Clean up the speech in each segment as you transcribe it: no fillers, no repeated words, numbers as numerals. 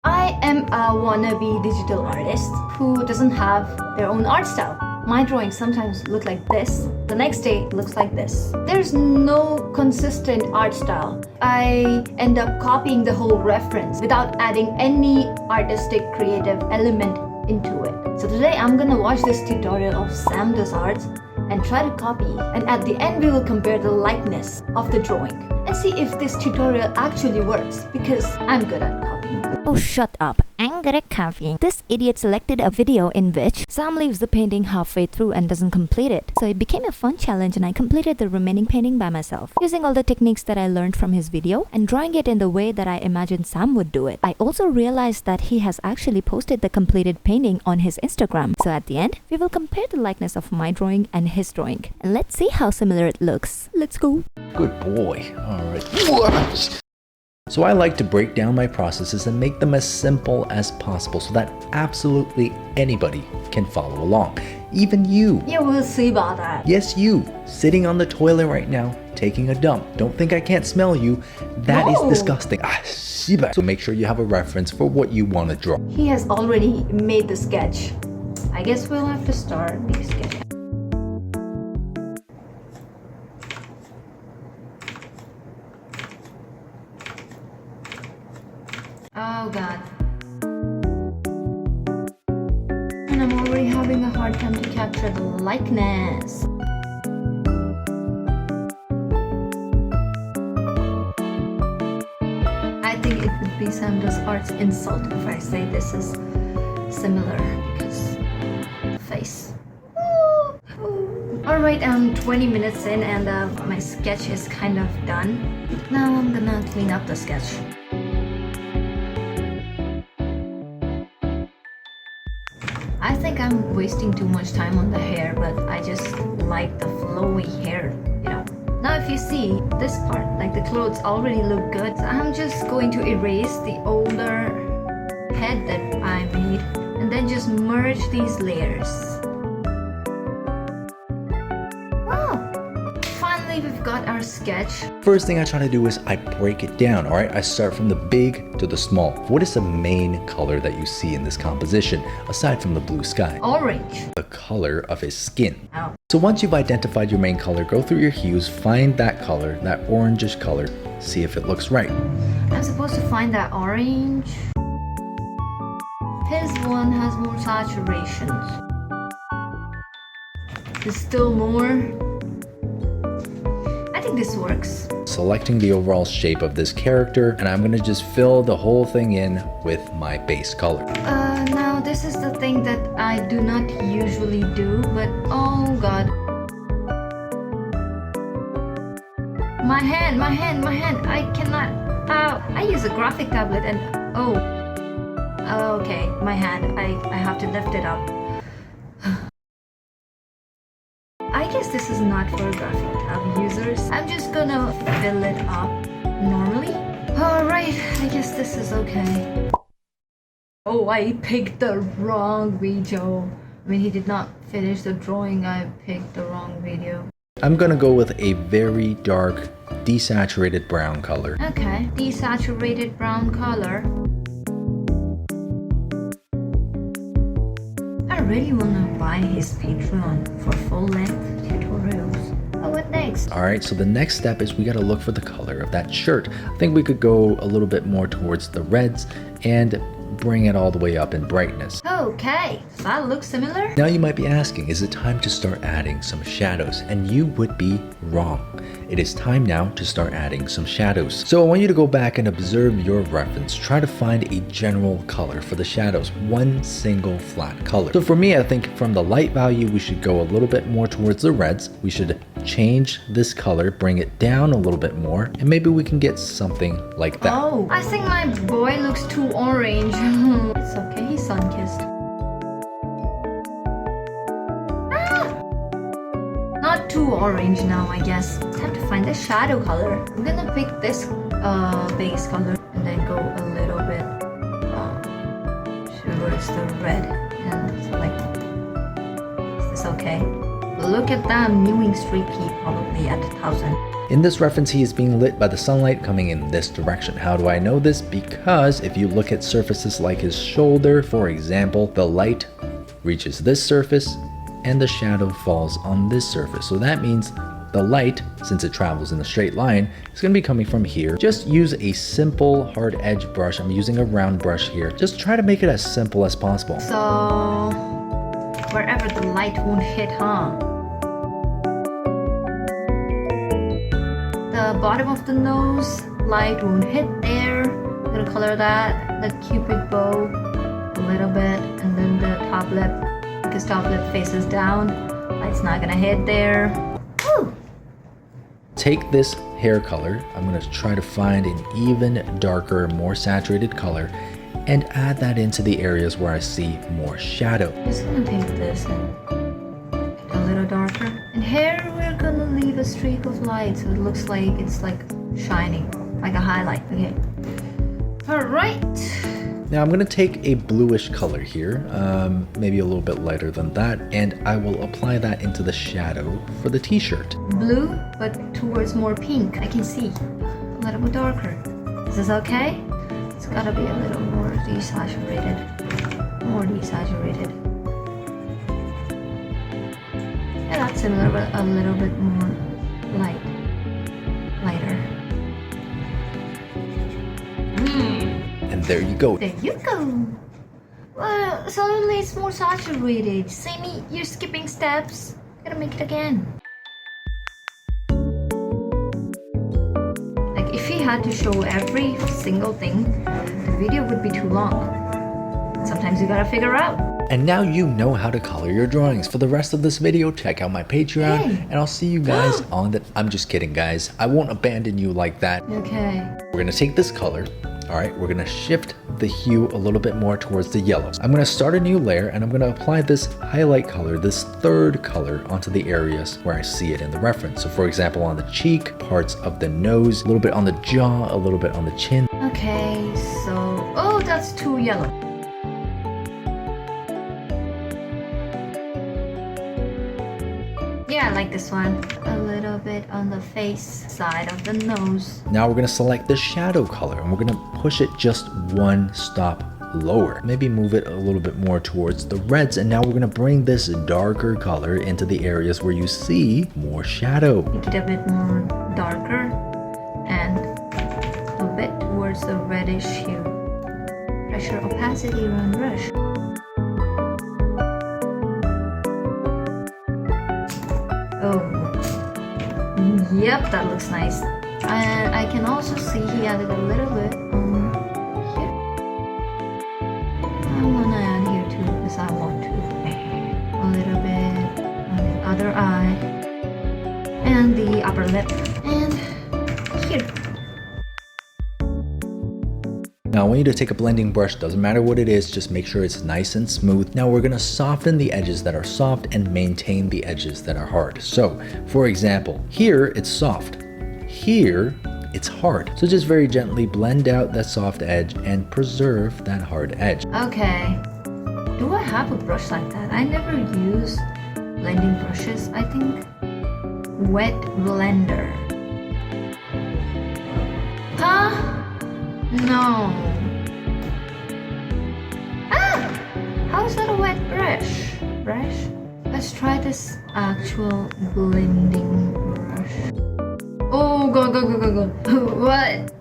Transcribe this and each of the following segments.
I am a wannabe digital artist who doesn't have their own art style. My drawings sometimes look like this, the next day it looks like this. There's no consistent art style. I end up copying the whole reference without adding any artistic creative element into it. So today I'm gonna watch this tutorial of SamDoesArt's and try to copy, and at the end we will compare the likeness of the drawing and see if this tutorial actually works, because I'm good at copying. Oh, shut up. I'm good at copying. This idiot selected a video in which Sam leaves the painting halfway through and doesn't complete it. So it became a fun challenge and I completed the remaining painting by myself, using all the techniques that I learned from his video and drawing it in the way that I imagined Sam would do it. I also realized that he has actually posted the completed painting on his Instagram. So at the end, we will compare the likeness of my drawing and his drawing. And let's see how similar it looks. Let's go. Good boy. All right. So I like to break down my processes and make them as simple as possible so that absolutely anybody can follow along. Even you. Yeah, we'll see about that. Yes, you. Sitting on the toilet right now, taking a dump. Don't think I can't smell you. That is disgusting. So make sure you have a reference for what you want to draw. He has already made the sketch. I guess we'll have to start the sketch. Oh god. And I'm already having a hard time to capture the likeness. I think it would be SamDoesArt's insult if I say this is similar, because face. Alright, I'm 20 minutes in and my sketch is kind of done. Now I'm gonna clean up the sketch. I think I'm wasting too much time on the hair, but I just like the flowy hair, you know. Now if you see this part, like the clothes already look good, so I'm just going to erase the older head that I made and then just merge these layers. Wow! Finally we've got our sketch. First thing I try to do is I break it down, all right? I start from the big to the small. What is the main color that you see in this composition, aside from the blue sky? Orange. The color of his skin. Oh. So once you've identified your main color, go through your hues, find that color, that orangish color, see if it looks right. I'm supposed to find that orange. His one has more saturations. There's still more. I think this works. Selecting the overall shape of this character, and I'm gonna just fill the whole thing in with my base color. Now this is the thing that I do not usually do, but oh god. My hand, I cannot, ow, I use a graphic tablet and, okay, my hand, I have to lift it up. I guess this is not for graphic tab users. I'm just gonna fill it up normally. Alright, I guess this is okay. Oh, I picked the wrong video. I mean, he did not finish the drawing, I picked the wrong video. I'm gonna go with a very dark, desaturated brown color. Okay, desaturated brown color. I really wanna buy his Patreon for full-length tutorials. Oh, what next? Alright, so the next step is we gotta look for the color of that shirt. I think we could go a little bit more towards the reds and bring it all the way up in brightness. Okay, so that looks similar. Now you might be asking, is it time to start adding some shadows? And you would be wrong. It is time now to start adding some shadows. So I want you to go back and observe your reference. Try to find a general color for the shadows, one single flat color. So for me, I think from the light value, we should go a little bit more towards the reds. We should change this color, bring it down a little bit more, and maybe we can get something like that. Oh, I think my boy looks too orange. It's okay, he's sun-kissed. Not too orange now, I guess. It's time to find the shadow color. I'm gonna pick this base color and then go a little bit towards the red and select. Is this okay? Look at that, I'm viewing streak key probably at 1000. In this reference, he is being lit by the sunlight coming in this direction. How do I know this? Because if you look at surfaces like his shoulder, for example, the light reaches this surface and the shadow falls on this surface. So that means the light, since it travels in a straight line, is going to be coming from here. Just use a simple hard edge brush. I'm using a round brush here. Just try to make it as simple as possible. So wherever the light won't hit, huh? The bottom of the nose, light won't hit there. I'm gonna color that, the cupid bow a little bit, and then the top lip, because top lip faces down, light's not gonna hit there. Woo! Take this hair color, I'm going to try to find an even darker, more saturated color, and add that into the areas where I see more shadow. I'm just gonna take this and a little darker. And here we're gonna leave a streak of light so it looks like it's like shining, like a highlight. Okay. Alright. Now I'm going to take a bluish color here, maybe a little bit lighter than that, and I will apply that into the shadow for the t-shirt. Blue, but towards more pink. I can see. A little bit darker. Is this okay? It's gotta be a little more desaturated. More desaturated. Yeah, that's similar, but a little bit more lighter. And there you go. There you go. Well, suddenly it's more saturated. Sammy, you're skipping steps. Gotta make it again. Like if he had to show every single thing, the video would be too long. Sometimes you gotta figure out. And now you know how to color your drawings. For the rest of this video, check out my Patreon, and I'll see you guys on the... I'm just kidding, guys. I won't abandon you like that. Okay. We're gonna take this color. All right, we're gonna shift the hue a little bit more towards the yellows. I'm gonna start a new layer and I'm gonna apply this highlight color, this third color, onto the areas where I see it in the reference. So for example, on the cheek, parts of the nose, a little bit on the jaw, a little bit on the chin. Okay, so... Oh, that's too yellow. Yeah, I like this one. A little bit on the face side of the nose. Now we're gonna select the shadow color and we're gonna push it just one stop lower. Maybe move it a little bit more towards the reds, and now we're gonna bring this darker color into the areas where you see more shadow. Make it a bit more darker and a bit towards the reddish hue. Pressure opacity around brush. Oh, yep, that looks nice. And I can also see he added a little bit here. I want to add here too because I want to. A little bit on the other eye and the upper lip and here. Now I want you to take a blending brush, doesn't matter what it is, just make sure it's nice and smooth. Now we're gonna soften the edges that are soft and maintain the edges that are hard. So, for example, here it's soft, here it's hard. So just very gently blend out that soft edge and preserve that hard edge. Okay, do I have a brush like that? I never use blending brushes, I think. Wet blender. Huh? No. Ah! How is that a wet brush? Let's try this actual blending brush. Oh, go. What?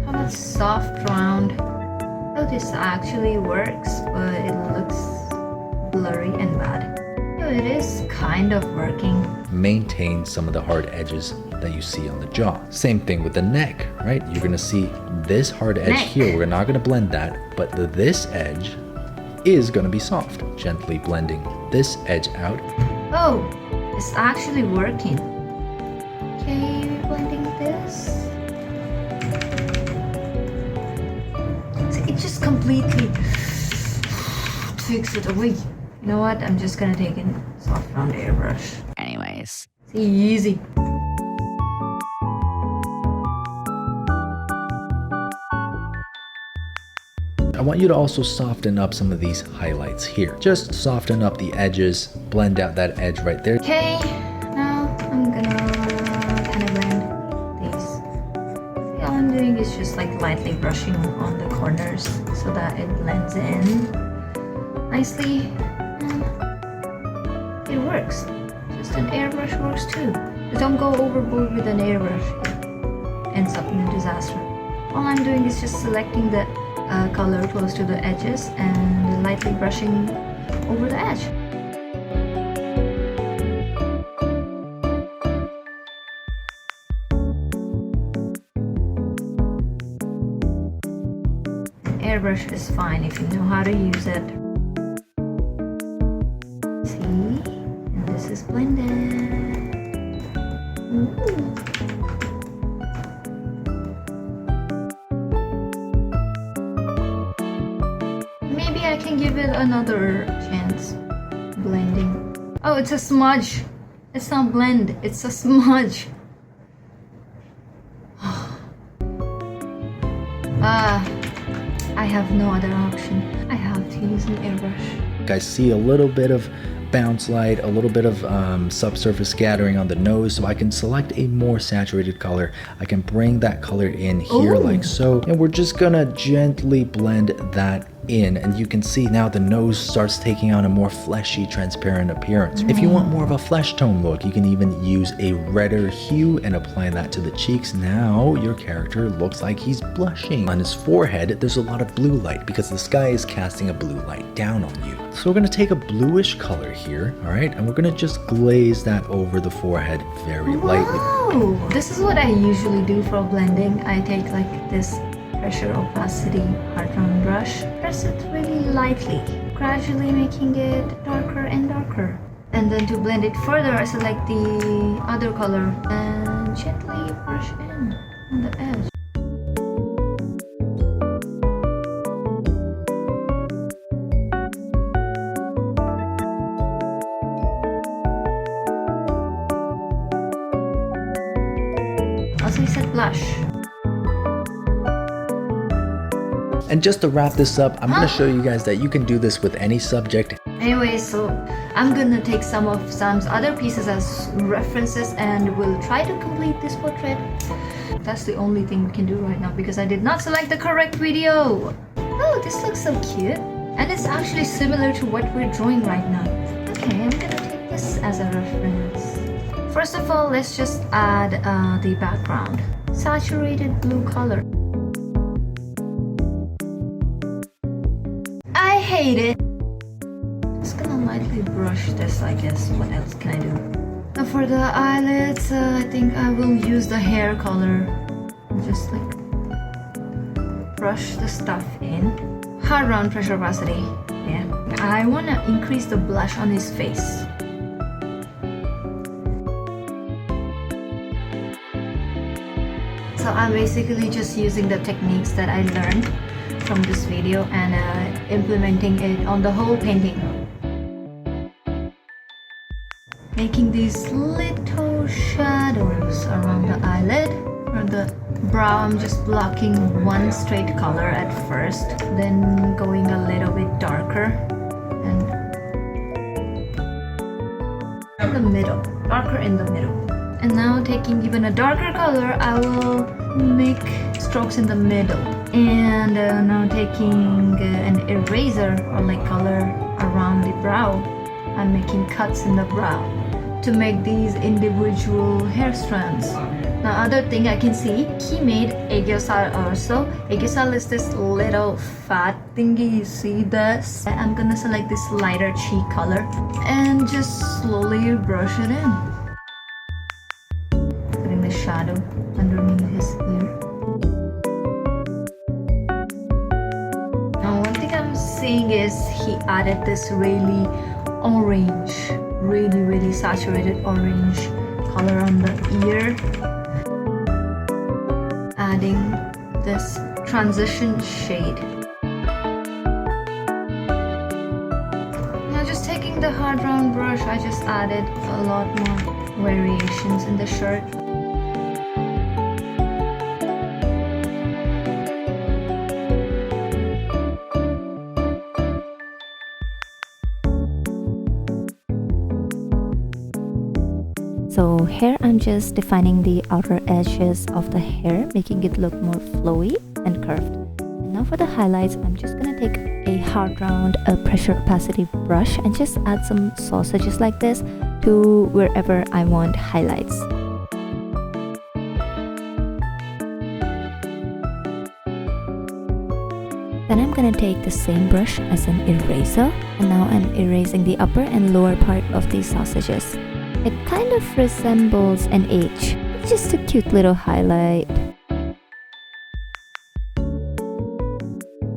How about soft round? Oh, this actually works, but it looks blurry and bad. Oh, it is kind of working. Maintain some of the hard edges that you see on the jaw. Same thing with the neck, right? You're gonna see this hard edge here. We're not gonna blend that, but this edge is gonna be soft. Gently blending this edge out. Oh, it's actually working. Okay, we're blending this. So it just completely takes it away. You know what? I'm just gonna take a soft round airbrush. Anyways, it's easy. I want you to also soften up some of these highlights here. Just soften up the edges, blend out that edge right there. Okay, now I'm gonna kind of blend is just like lightly brushing on the corners so that it blends in nicely. And it works. Just an airbrush works too. But don't go overboard with an airbrush. It ends up in a disaster. All I'm doing is just selecting the color close to the edges and lightly brushing over the edge. Airbrush is fine if you know how to use it. See? And this is blended. Ooh. Maybe I can give it another chance. Blending. Oh, it's a smudge. It's not blend, it's a smudge. I have no other option. I have to use an airbrush. I see a little bit of bounce light, a little bit of subsurface scattering on the nose, so I can select a more saturated color. I can bring that color in here like so, and we're just gonna gently blend that in, and you can see now the nose starts taking on a more fleshy, transparent appearance. If you want more of a flesh tone look, you can even use a redder hue and apply that to the cheeks. Now your character looks like he's blushing. On his forehead, there's a lot of blue light because the sky is casting a blue light down on you. So we're gonna take a bluish color here, all right, and we're gonna just glaze that over the forehead very lightly. Wow, this is what I usually do for blending. I take like this pressure opacity hard round brush, press it really lightly, gradually making it darker and darker. And then to blend it further, I select the other color and gently brush in on the edge. Also, I said blush. And just to wrap this up, I'm gonna show you guys that you can do this with any subject. Anyway, so I'm gonna take some of Sam's other pieces as references and we'll try to complete this portrait. That's the only thing we can do right now because I did not select the correct video. Oh, this looks so cute. And it's actually similar to what we're drawing right now. Okay, I'm gonna take this as a reference. First of all, let's just add the background. Saturated blue color. I hate it. Just gonna lightly brush this, I guess. What else can I do? Now for the eyelids, I think I will use the hair color. Just like brush the stuff in. Hard round pressure opacity. Yeah. I wanna increase the blush on his face. So I'm basically just using the techniques that I learned from this video and implementing it on the whole painting. Making these little shadows around the eyelid. For the brow, I'm just blocking one straight color at first, then going a little bit darker and in the middle, darker in the middle. And now taking even a darker color, I will make strokes in the middle. And now taking an eraser or like color around the brow, I'm making cuts in the brow to make these individual hair strands. Now other thing I can see, he made aegyosal also. Aegyosal is this little fat thingy, you see this? I'm gonna select this lighter cheek color and just slowly brush it in. Putting the shadow underneath his ear. Now one thing I'm seeing is he added this really orange, really saturated orange color on the ear. Adding this transition shade. Now just taking the hard round brush, I just added a lot more variations in the shirt. So here I'm just defining the outer edges of the hair, making it look more flowy and curved. And now for the highlights, I'm just gonna take a hard round pressure opacity brush and just add some sausages like this to wherever I want highlights. Then I'm gonna take the same brush as an eraser, and now I'm erasing the upper and lower part of these sausages. It kind of resembles an H. It's just a cute little highlight.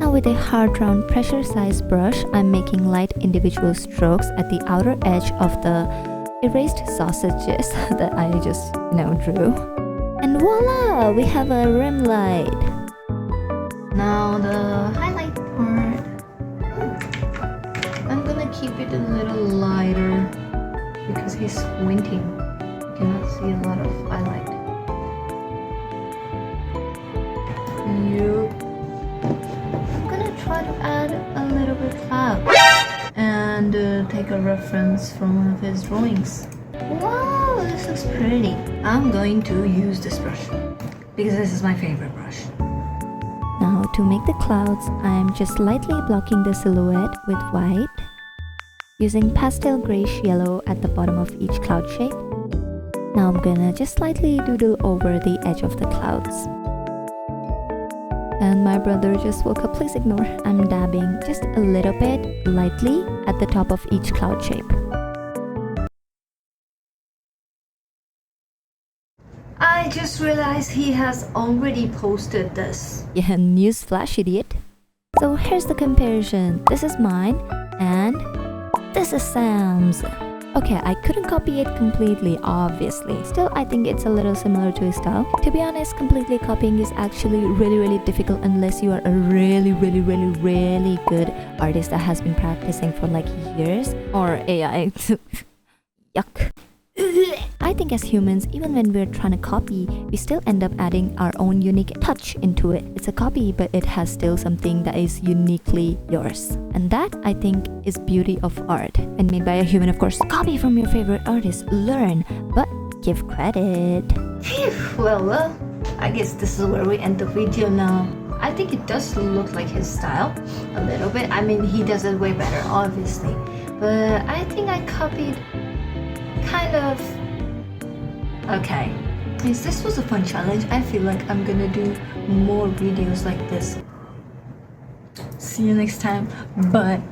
Now with a hard round pressure size brush, I'm making light individual strokes at the outer edge of the erased sausages that I just drew. And voila! We have a rim light. Now the highlight part. I'm gonna keep it a little lighter because he's squinting. You cannot see a lot of highlight. Yup. I'm gonna try to add a little bit of cloud and take a reference from one of his drawings. Wow, this looks pretty. I'm going to use this brush because this is my favorite brush. Now to make the clouds, I'm just lightly blocking the silhouette with white, using pastel grayish yellow at the bottom of each cloud shape. Now I'm gonna just slightly doodle over the edge of the clouds. And my brother just woke up, please ignore. I'm dabbing just a little bit lightly at the top of each cloud shape. I just realized he has already posted this. Yeah, newsflash, idiot. So here's the comparison. This is mine and this is Sam's. Okay, I couldn't copy it completely, obviously. Still, I think it's a little similar to his style. To be honest, completely copying is actually really difficult unless you are a really good artist that has been practicing for like years. Or AI. Yuck. I think as humans, even when we're trying to copy, we still end up adding our own unique touch into it. It's a copy, but it has still something that is uniquely yours. And that, I think, is beauty of art. And made by a human, of course. Copy from your favorite artist, learn, but give credit. Well, I guess this is where we end the video now. I think it does look like his style a little bit. I mean, he does it way better, obviously. But I think I copied kind of okay. Yes, this was a fun challenge. I feel like I'm gonna do more videos like this. See you next time. Bye.